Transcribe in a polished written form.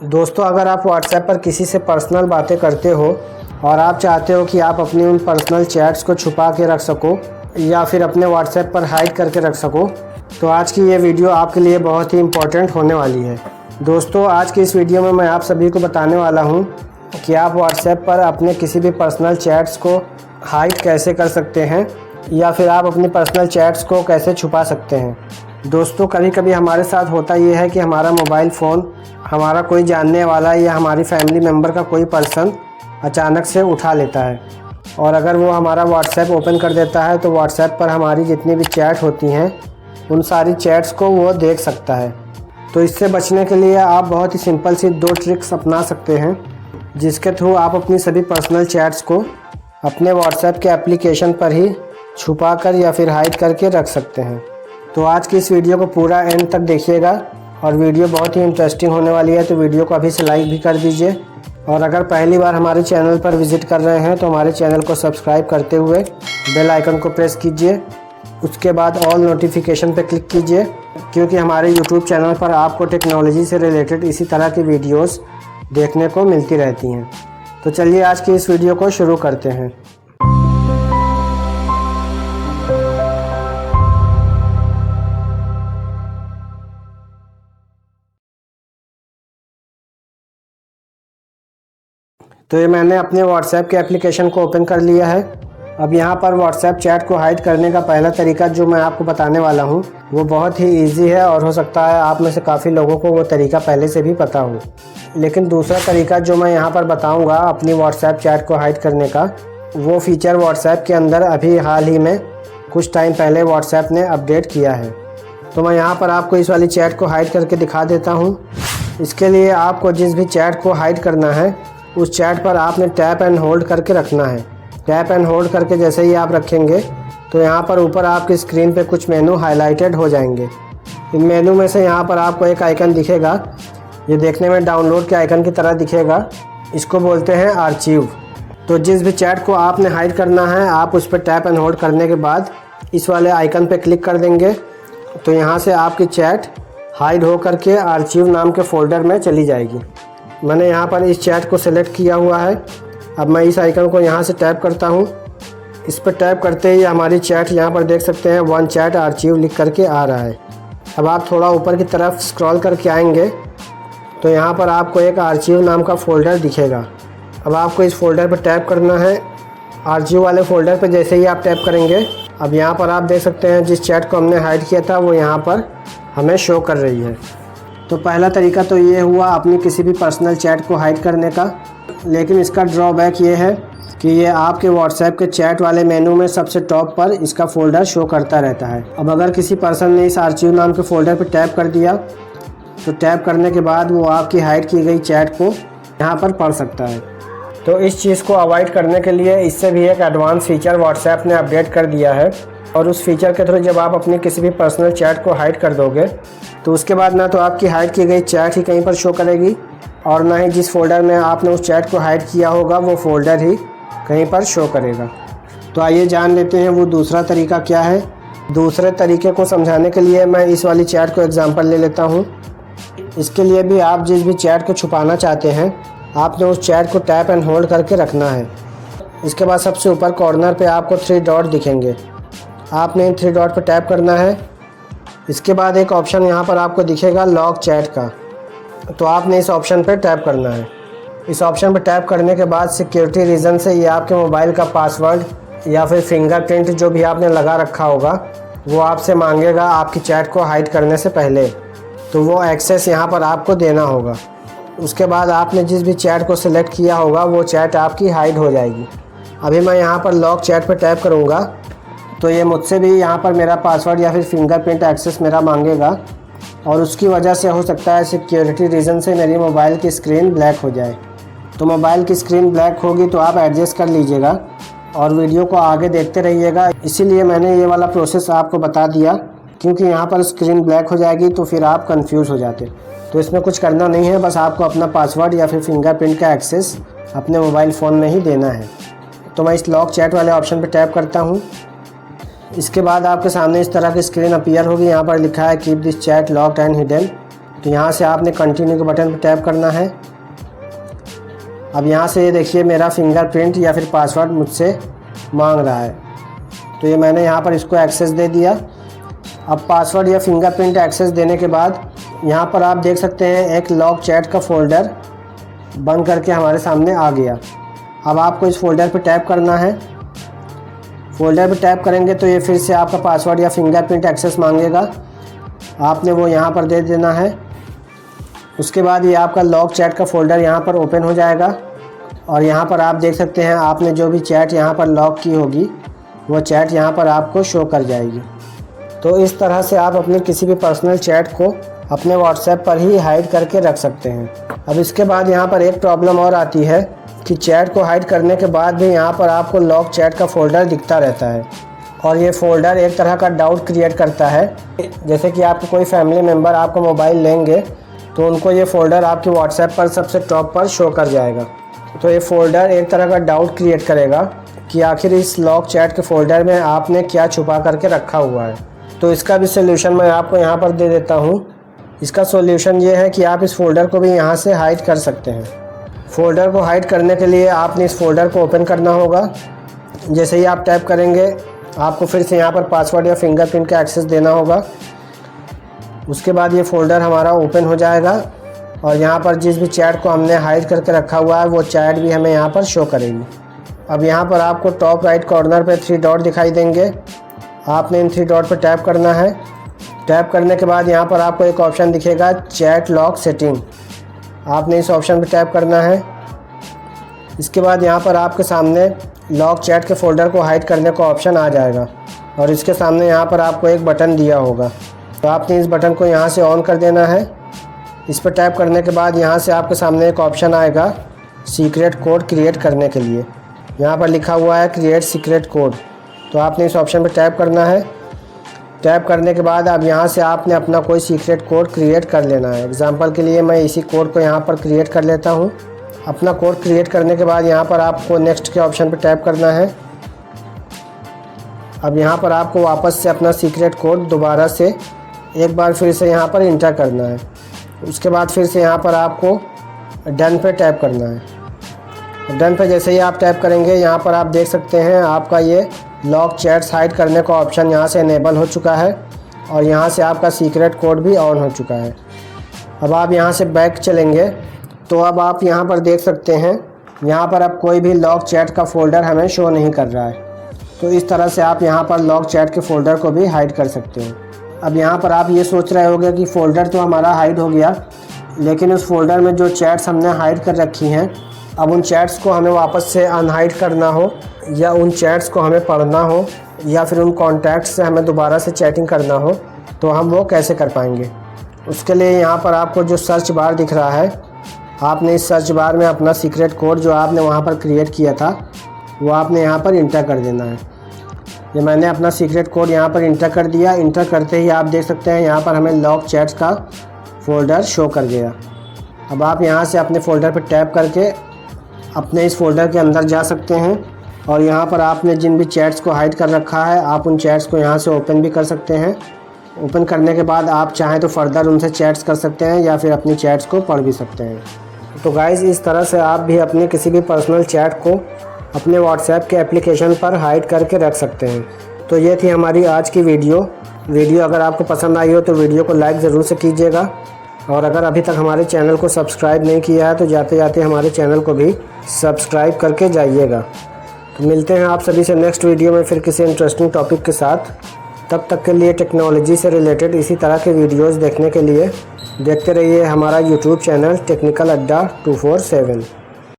दोस्तों, अगर आप व्हाट्सएप पर किसी से पर्सनल बातें करते हो और आप चाहते हो कि आप अपनी उन पर्सनल चैट्स को छुपा के रख सको या फिर अपने व्हाट्सएप पर हाइड करके रख सको, तो आज की ये वीडियो आपके लिए बहुत ही इम्पोर्टेंट होने वाली है। दोस्तों, आज की इस वीडियो में मैं आप सभी को बताने वाला हूँ कि आप व्हाट्सएप पर अपने किसी भी पर्सनल चैट्स को हाइड कैसे कर सकते हैं या फिर आप अपनी पर्सनल चैट्स को कैसे छुपा सकते हैं। दोस्तों, कभी कभी हमारे साथ होता ये है कि हमारा मोबाइल फ़ोन हमारा कोई जानने वाला या हमारी फैमिली मेम्बर का कोई पर्सन अचानक से उठा लेता है और अगर वो हमारा व्हाट्सएप ओपन कर देता है तो व्हाट्सएप पर हमारी जितनी भी चैट होती हैं उन सारी चैट्स को वो देख सकता है। तो इससे बचने के लिए आप बहुत ही सिंपल सी 2 ट्रिक्स अपना सकते हैं, जिसके थ्रू आप अपनी सभी पर्सनल चैट्स को अपने व्हाट्सएप के एप्लीकेशन पर ही छुपा कर या फिर हाइड करके रख सकते हैं। तो आज की इस वीडियो को पूरा एंड तक देखिएगा और वीडियो बहुत ही इंटरेस्टिंग होने वाली है, तो वीडियो को अभी से लाइक भी कर दीजिए और अगर पहली बार हमारे चैनल पर विज़िट कर रहे हैं तो हमारे चैनल को सब्सक्राइब करते हुए बेल आइकन को प्रेस कीजिए। उसके बाद ऑल नोटिफिकेशन पर क्लिक कीजिए, क्योंकि हमारे यूट्यूब चैनल पर आपको टेक्नोलॉजी से रिलेटेड इसी तरह की वीडियोस देखने को मिलती रहती हैं। तो चलिए आज की इस वीडियो को शुरू करते हैं। तो ये मैंने अपने व्हाट्सएप के एप्लीकेशन को ओपन कर लिया है। अब यहाँ पर व्हाट्सएप चैट को हाइड करने का पहला तरीका जो मैं आपको बताने वाला हूँ वो बहुत ही इजी है और हो सकता है आप में से काफ़ी लोगों को वो तरीका पहले से भी पता हो। लेकिन दूसरा तरीका जो मैं यहाँ पर बताऊँगा अपनी व्हाट्सएप चैट को हाइड करने का, वो फीचर व्हाट्सएप के अंदर अभी हाल ही में कुछ टाइम पहले व्हाट्सएप ने अपडेट किया है। तो मैं यहाँ पर आपको इस वाली चैट को हाइड करके दिखा देता हूँ। इसके लिए आपको जिस भी चैट को हाइड करना है उस चैट पर आपने टैप एंड होल्ड करके रखना है। टैप एंड होल्ड करके जैसे ही आप रखेंगे तो यहाँ पर ऊपर आपकी स्क्रीन पे कुछ मेनू हाईलाइटेड हो जाएंगे। इन मेनू में से यहाँ पर आपको एक आइकन दिखेगा, ये देखने में डाउनलोड के आइकन की तरह दिखेगा। इसको बोलते हैं आर्चीव। तो जिस भी चैट को आपने हाइड करना है आप उस पर टैप एंड होल्ड करने के बाद इस वाले आइकन पर क्लिक कर देंगे तो यहाँ से आपकी चैट हाइड हो करके आर्चीव नाम के फ़ोल्डर में चली जाएगी। मैंने यहाँ पर इस चैट को सिलेक्ट किया हुआ है। अब मैं इस आइकन को यहाँ से टैप करता हूँ। इस पर टैप करते ही हमारी चैट यहाँ पर देख सकते हैं 1 चैट आर्चीव लिख करके आ रहा है। अब आप थोड़ा ऊपर की तरफ स्क्रॉल करके आएंगे तो यहाँ पर आपको एक आर्चीव नाम का फ़ोल्डर दिखेगा। अब आपको इस फोल्डर पर टैप करना है। आर्चीव वाले फ़ोल्डर पर जैसे ही आप टैप करेंगे अब यहाँ पर आप देख सकते हैं जिस चैट को हमने हाइड किया था वो यहाँ पर हमें शो कर रही है। तो पहला तरीका तो ये हुआ अपनी किसी भी पर्सनल चैट को हाइड करने का। लेकिन इसका ड्रॉबैक ये है कि ये आपके व्हाट्सएप के चैट वाले मेनू में सबसे टॉप पर इसका फ़ोल्डर शो करता रहता है। अब अगर किसी पर्सन ने इस आर्चीव नाम के फ़ोल्डर पर टैप कर दिया तो टैप करने के बाद वो आपकी हाइड की गई चैट को यहाँ पर पढ़ सकता है। तो इस चीज़ को अवॉइड करने के लिए इससे भी एक एडवांस फीचर व्हाट्सएप ने अपडेट कर दिया है और उस फीचर के थ्रू जब आप अपनी किसी भी पर्सनल चैट को हाइड कर दोगे तो उसके बाद ना तो आपकी हाइड की गई चैट ही कहीं पर शो करेगी और ना ही जिस फोल्डर में आपने उस चैट को हाइड किया होगा वो फोल्डर ही कहीं पर शो करेगा। तो आइए जान लेते हैं वो दूसरा तरीका क्या है। दूसरे तरीके को समझाने के लिए मैं इस वाली चैट को एग्जांपल ले लेता हूँ। इसके लिए भी आप जिस भी चैट को छुपाना चाहते हैं आपने उस चैट को टैप एंड होल्ड करके रखना है। इसके बाद सबसे ऊपर कॉर्नर पर आपको 3 डॉट दिखेंगे, आपने इन 3 डॉट पर टैप करना है। इसके बाद एक ऑप्शन यहाँ पर आपको दिखेगा लॉक चैट का, तो आपने इस ऑप्शन पर टैप करना है। इस ऑप्शन पर टैप करने के बाद सिक्योरिटी रीज़न से ये आपके मोबाइल का पासवर्ड या फिर फिंगरप्रिंट जो भी आपने लगा रखा होगा वो आपसे मांगेगा आपकी चैट को हाइड करने से पहले, तो वो एक्सेस यहाँ पर आपको देना होगा। उसके बाद आपने जिस भी चैट को सिलेक्ट किया होगा वो चैट आपकी हाइड हो जाएगी। अभी मैं यहाँ पर लॉक चैट पर टैप करूँगा तो ये मुझसे भी यहाँ पर मेरा पासवर्ड या फिर फिंगरप्रिंट एक्सेस मेरा मांगेगा और उसकी वजह से हो सकता है सिक्योरिटी रीज़न से मेरी मोबाइल की स्क्रीन ब्लैक हो जाए। तो मोबाइल की स्क्रीन ब्लैक होगी तो आप एडजस्ट कर लीजिएगा और वीडियो को आगे देखते रहिएगा। इसीलिए मैंने ये वाला प्रोसेस आपको बता दिया, क्योंकि यहाँ पर स्क्रीन ब्लैक हो जाएगी तो फिर आप कन्फ्यूज़ हो जाते। तो इसमें कुछ करना नहीं है, बस आपको अपना पासवर्ड या फिर फिंगरप्रिंट का एक्सेस अपने मोबाइल फ़ोन में ही देना है। तो मैं इस लॉक चैट वाले ऑप्शन पर टैप करता हूँ। इसके बाद आपके सामने इस तरह की स्क्रीन अपीयर होगी। यहाँ पर लिखा है keep this chat locked and hidden. तो यहाँ से आपने कंटिन्यू के बटन पर टैप करना है। अब यहाँ से ये देखिए मेरा फिंगरप्रिंट या फिर पासवर्ड मुझसे मांग रहा है, तो ये मैंने यहाँ पर इसको एक्सेस दे दिया। अब पासवर्ड या फिंगरप्रिंट एक्सेस देने के बाद यहाँ पर आप देख सकते हैं एक लॉग चैट का फ़ोल्डर बन करके हमारे सामने आ गया। अब आपको इस फ़ोल्डर पर टैप करना है। फ़ोल्डर पर टैप करेंगे तो ये फिर से आपका पासवर्ड या फिंगरप्रिंट एक्सेस मांगेगा, आपने वो यहाँ पर दे देना है। उसके बाद ये आपका लॉग चैट का फ़ोल्डर यहाँ पर ओपन हो जाएगा और यहाँ पर आप देख सकते हैं आपने जो भी चैट यहाँ पर लॉग की होगी वो चैट यहाँ पर आपको शो कर जाएगी। तो इस तरह से आप अपने किसी भी पर्सनल चैट को अपने व्हाट्सएप पर ही हाइड करके रख सकते हैं। अब इसके बाद यहाँ पर एक प्रॉब्लम और आती है कि चैट को हाइड करने के बाद भी यहाँ पर आपको लॉग चैट का फ़ोल्डर दिखता रहता है और ये फ़ोल्डर एक तरह का डाउट क्रिएट करता है। जैसे कि आपके कोई फैमिली मेम्बर आपका मोबाइल लेंगे तो उनको ये फ़ोल्डर आपके व्हाट्सएप पर सबसे टॉप पर शो कर जाएगा। तो ये फ़ोल्डर एक तरह का डाउट क्रिएट करेगा कि आखिर इस लॉग चैट के फ़ोल्डर में आपने क्या छुपा करके रखा हुआ है। तो इसका भी सोल्यूशन मैं आपको यहाँ पर दे देता हूँ। इसका सोल्यूशन ये है कि आप इस फ़ोल्डर को भी यहाँ से हाइड कर सकते हैं। फ़ोल्डर को हाइड करने के लिए आपने इस फ़ोल्डर को ओपन करना होगा। जैसे ही आप टैप करेंगे आपको फिर से यहाँ पर पासवर्ड या फिंगरप्रिंट का एक्सेस देना होगा। उसके बाद ये फ़ोल्डर हमारा ओपन हो जाएगा और यहाँ पर जिस भी चैट को हमने हाइड करके रखा हुआ है वो चैट भी हमें यहाँ पर शो करेगी। अब यहाँ पर आपको टॉप राइट कॉर्नर पे 3 डॉट दिखाई देंगे, आपने इन 3 डॉट पर टैप करना है। टैप करने के बाद यहाँ पर आपको एक ऑप्शन दिखेगा चैट लॉग सेटिंग, आपने इस ऑप्शन पर टैप करना है। इसके बाद यहाँ पर आपके सामने लॉग चैट के फ़ोल्डर को हाइड करने का ऑप्शन आ जाएगा और इसके सामने यहाँ पर आपको एक बटन दिया होगा, तो आपने इस बटन को यहाँ से ऑन कर देना है। इस पर टैप करने के बाद यहाँ से आपके सामने एक ऑप्शन आएगा सीक्रेट कोड क्रिएट करने के लिए, यहाँ पर लिखा हुआ है क्रिएट सीक्रेट कोड, तो आपने इस ऑप्शन पर टैप करना है। टैप करने के बाद अब यहाँ से आपने अपना कोई सीक्रेट कोड क्रिएट कर लेना है। एग्जांपल के लिए मैं इसी कोड को यहाँ पर क्रिएट कर लेता हूँ। अपना कोड क्रिएट करने के बाद यहाँ पर आपको नेक्स्ट के ऑप्शन पर टैप करना है। अब यहाँ पर आपको वापस से अपना सीक्रेट कोड दोबारा से एक बार फिर से यहाँ पर इंटर करना है। उसके बाद फिर से यहाँ पर आपको डन पे टैप करना है। डन पे जैसे ही आप टैप करेंगे यहाँ पर आप देख सकते हैं आपका ये लॉग चैट्स हाइड करने का ऑप्शन यहाँ से इनेबल हो चुका है और यहाँ से आपका सीक्रेट कोड भी ऑन हो चुका है। अब आप यहाँ से बैक चलेंगे तो अब आप यहाँ पर देख सकते हैं यहाँ पर अब कोई भी लॉग चैट का फ़ोल्डर हमें शो नहीं कर रहा है। तो इस तरह से आप यहाँ पर लॉग चैट के फ़ोल्डर को भी हाइड कर सकते हैं। अब यहाँ पर आप ये सोच रहे होंगे कि फ़ोल्डर तो हमारा हाइड हो गया, लेकिन उस फ़ोल्डर में जो चैट्स हमने हाइड कर रखी हैं, अब उन चैट्स को हमें वापस से अनहाइड करना हो या उन चैट्स को हमें पढ़ना हो या फिर उन कॉन्टैक्ट्स से हमें दोबारा से चैटिंग करना हो तो हम वो कैसे कर पाएंगे। उसके लिए यहाँ पर आपको जो सर्च बार दिख रहा है, आपने इस सर्च बार में अपना सीक्रेट कोड जो आपने वहाँ पर क्रिएट किया था वो आपने यहाँ पर इंटर कर देना है। ये मैंने अपना सीक्रेट कोड यहाँ पर इंटर कर दिया। इंटर करते ही आप देख सकते हैं यहाँ पर हमें लॉग चैट्स का फ़ोल्डर शो कर गया। अब आप यहाँ से अपने फ़ोल्डर पर टैप करके अपने इस फ़ोल्डर के अंदर जा सकते हैं और यहाँ पर आपने जिन भी चैट्स को हाइड कर रखा है आप उन चैट्स को यहाँ से ओपन भी कर सकते हैं। ओपन करने के बाद आप चाहें तो फर्दर उनसे चैट्स कर सकते हैं या फिर अपनी चैट्स को पढ़ भी सकते हैं। तो गाइज़ इस तरह से आप भी अपने किसी भी पर्सनल चैट को अपने व्हाट्सएप के एप्लीकेशन पर हाइड करके रख सकते हैं। तो ये थी हमारी आज की वीडियो अगर आपको पसंद आई हो तो वीडियो को लाइक ज़रूर से कीजिएगा और अगर अभी तक हमारे चैनल को सब्सक्राइब नहीं किया है तो जाते जाते हमारे चैनल को भी सब्सक्राइब करके जाइएगा। तो मिलते हैं आप सभी से नेक्स्ट वीडियो में फिर किसी इंटरेस्टिंग टॉपिक के साथ। तब तक के लिए टेक्नोलॉजी से रिलेटेड इसी तरह के वीडियोस देखने के लिए देखते रहिए हमारा यूट्यूब चैनल टेक्निकल अड्डा 247।